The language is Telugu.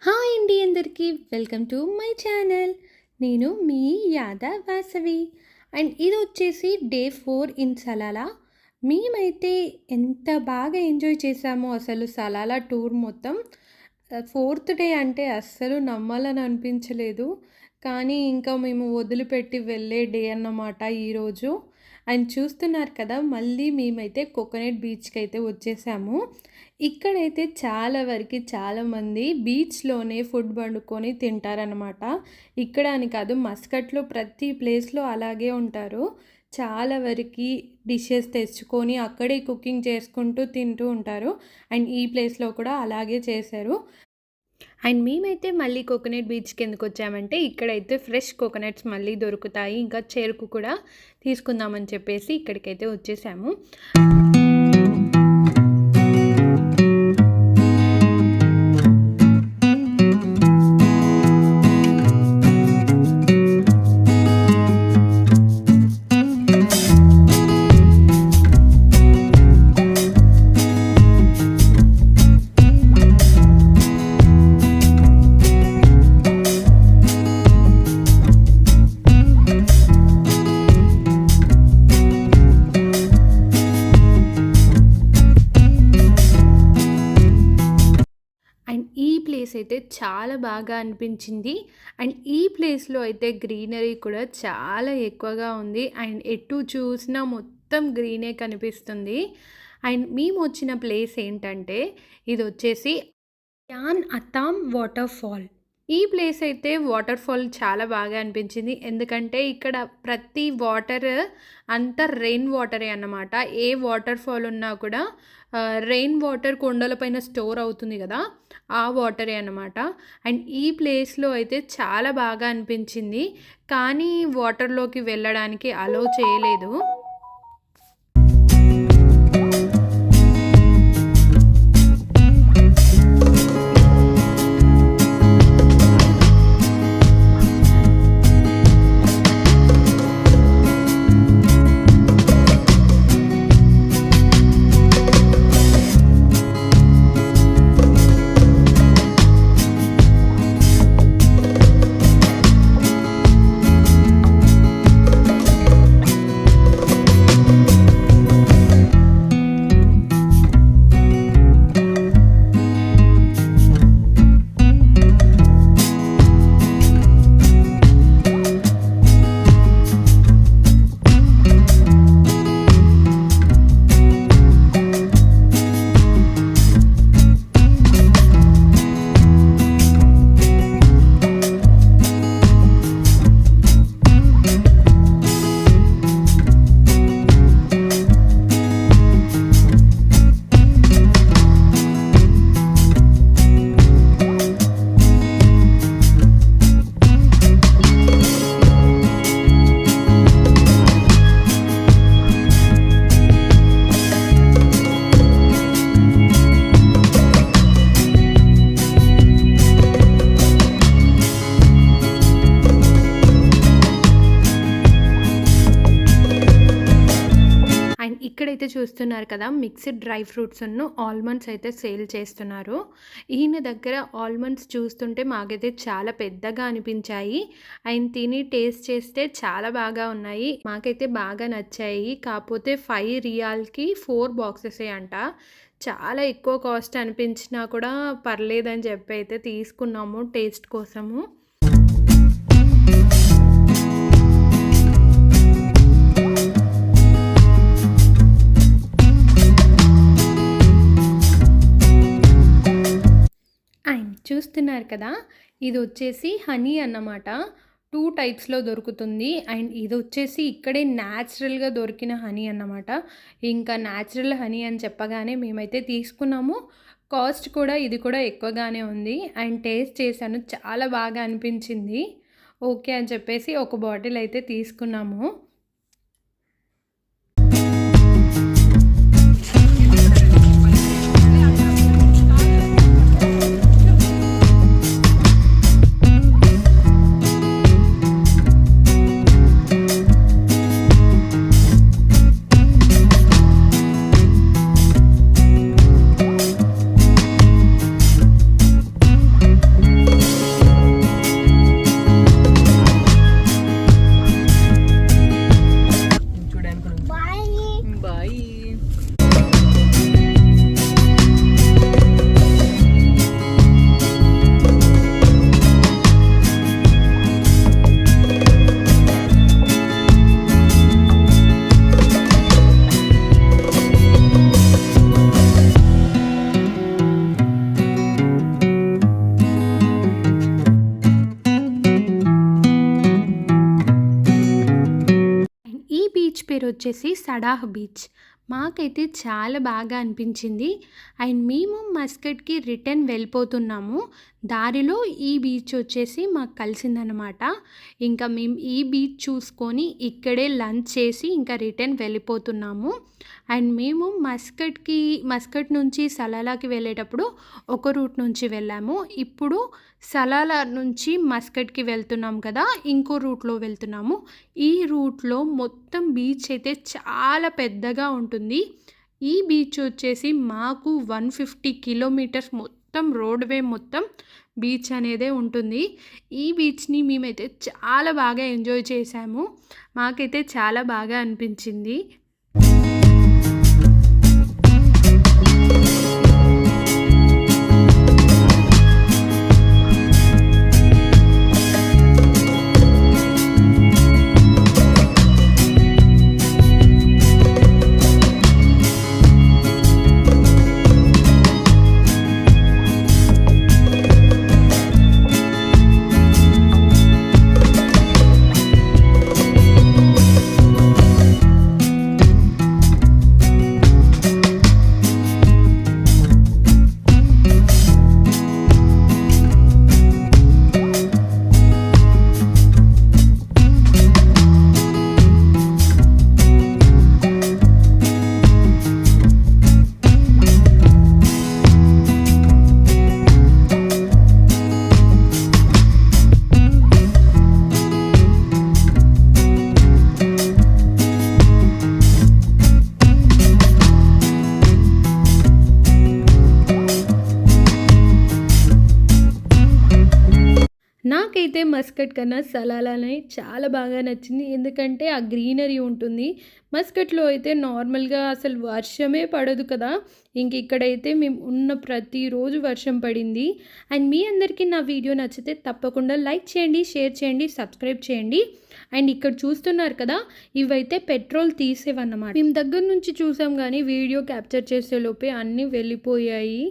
హాయ్ అండి అందరికీ వెల్కమ్ టు మై ఛానల్. నేను మీ యాదవ్ వాసవి. అండ్ ఇది వచ్చేసి డే 4 ఇన్ సలాలా. మేమైతే ఎంత బాగా ఎంజాయ్ చేసామో అసలు సలాలా టూర్ మొత్తం. ఫోర్త్ డే అంటే అస్సలు నమ్మాలని అనిపించలేదు. కానీ ఇంకా మేము వదిలిపెట్టి వెళ్ళే డే అన్నమాట ఈరోజు. అండ్ చూస్తున్నారు కదా, మళ్ళీ మేమైతే కోకోనట్ బీచ్కి అయితే వచ్చేసాము. ఇక్కడైతే చాలా వరకు చాలామంది బీచ్లోనే ఫుడ్ వండుకొని తింటారనమాట. ఇక్కడ అని కాదు, మస్కట్లో ప్రతి ప్లేస్లో అలాగే ఉంటారు. చాలా వరకు డిషెస్ తెచ్చుకొని అక్కడే కుకింగ్ చేసుకుంటూ తింటూ ఉంటారు. అండ్ ఈ ప్లేస్లో కూడా అలాగే చేశారు. అండ్ మేమైతే మళ్ళీ కోకోనట్ బీచ్కి ఎందుకు వచ్చామంటే, ఇక్కడైతే ఫ్రెష్ కోకోనట్స్ మళ్ళీ దొరుకుతాయి, ఇంకా చెరుకు కూడా తీసుకుందామని చెప్పేసి ఇక్కడికైతే వచ్చేసాము. ప్లేస్ అయితే చాలా బాగా అనిపించింది. అండ్ ఈ ప్లేస్లో అయితే గ్రీనరీ కూడా చాలా ఎక్కువగా ఉంది. అండ్ ఎటు చూసినా మొత్తం గ్రీనే కనిపిస్తుంది. అండ్ మేము వచ్చిన ప్లేస్ ఏంటంటే, ఇది వచ్చేసి యాన్ అతామ్ వాటర్ ఫాల్. ఈ ప్లేస్ అయితే వాటర్ ఫాల్ చాలా బాగా అనిపించింది. ఎందుకంటే ఇక్కడ ప్రతి వాటర్ అంతా రెయిన్ వాటరే అన్నమాట. ఏ వాటర్ ఫాల్ ఉన్నా కూడా రెయిన్ వాటర్ కొండలపైన స్టోర్ అవుతుంది కదా, ఆ వాటరే అన్నమాట. అండ్ ఈ ప్లేస్లో అయితే చాలా బాగా అనిపించింది. కానీ వాటర్లోకి వెళ్ళడానికి అలో చేయలేదు. ఇక్కడైతే చూస్తున్నారు కదా, మిక్స్డ్ డ్రై ఫ్రూట్స్ ఆల్మండ్స్ అయితే సేల్ చేస్తున్నారు. ఈయన దగ్గర ఆల్మండ్స్ చూస్తుంటే మాకైతే చాలా పెద్దగా అనిపించాయి. ఆయన తిని టేస్ట్ చేస్తే చాలా బాగా ఉన్నాయి, మాకైతే బాగా నచ్చాయి. కాకపోతే 5 రియాల్కి 4 బాక్సెసే అంట. చాలా ఎక్కువ కాస్ట్ అనిపించినా కూడా పర్లేదని చెప్పి అయితే తీసుకున్నాము టేస్ట్ కోసము. చూస్తున్నారు కదా, ఇది వచ్చేసి హనీ అన్నమాట. 2 టైప్స్లో దొరుకుతుంది. అండ్ ఇది వచ్చేసి ఇక్కడే న్యాచురల్గా దొరికిన హనీ అన్నమాట. ఇంకా న్యాచురల్ హనీ అని చెప్పగానే మేమైతే తీసుకున్నాము. కాస్ట్ కూడా ఇది కూడా ఎక్కువగానే ఉంది. అండ్ టేస్ట్ చేశాను, చాలా బాగా అనిపించింది. ఓకే అని చెప్పేసి ఒక బాటిల్ అయితే తీసుకున్నాము. పేరు వచ్చేసి సడాహ్ బీచ్. మాకైతే చాలా బాగా అనిపించింది. అండ్ మేము మస్కట్‌కి రిటర్న్ వెళ్ళిపోతున్నాము. దారిలో ఈ బీచ్ వచ్చేసి మాకు కలిసిందనమాట. ఇంకా మేము ఈ బీచ్ చూసుకొని ఇక్కడే లంచ్ చేసి ఇంకా రిటర్న్ వెళ్ళిపోతున్నాము. అండ్ మేము మస్కట్ నుంచి సలాలాకి వెళ్ళేటప్పుడు ఒక రూట్ నుంచి వెళ్ళాము. ఇప్పుడు సలాలా నుంచి మస్కట్‌కి వెళ్తున్నాం కదా! ఇంకో రూట్‌లో వెళ్తున్నాము. ఈ రూట్‌లో మొత్తం బీచ్ అయితే చాలా పెద్దగా ఉంటుంది. ఈ బీచ్ వచ్చేసి మాకు 150 కిలోమీటర్స్ మొత్తం రోడ్‌వే మొత్తం బీచ్ అనేదే ఉంటుంది. ఈ బీచ్‌ని మేమైతే చాలా బాగా ఎంజాయ్ చేశాము. మాకైతే చాలా బాగా అనిపించింది. నాకైతే మస్కట్ కన్నా సలాలానే చాలా బాగా నచ్చింది. ఎందుకంటే ఆ గ్రీనరీ ఉంటుంది. మస్కట్‌లో అయితే నార్మల్‌గా అసలు వర్షమే పడదు కదా! ఇక్కడైతే మేము ఉన్న ప్రతిరోజు వర్షం పడింది. అండ్ మీ అందరికీ నా వీడియో నచ్చితే తప్పకుండా లైక్ చేయండి, షేర్ చేయండి, సబ్స్క్రైబ్ చేయండి. అండ్ ఇక్కడ చూస్తున్నారు కదా! ఇవైతే పెట్రోల్ తీసేవన్నమాట. మేము దగ్గర నుంచి చూసాం కానీ వీడియో క్యాప్చర్ చేసే లోపే అన్నీ వెళ్ళిపోయాయి.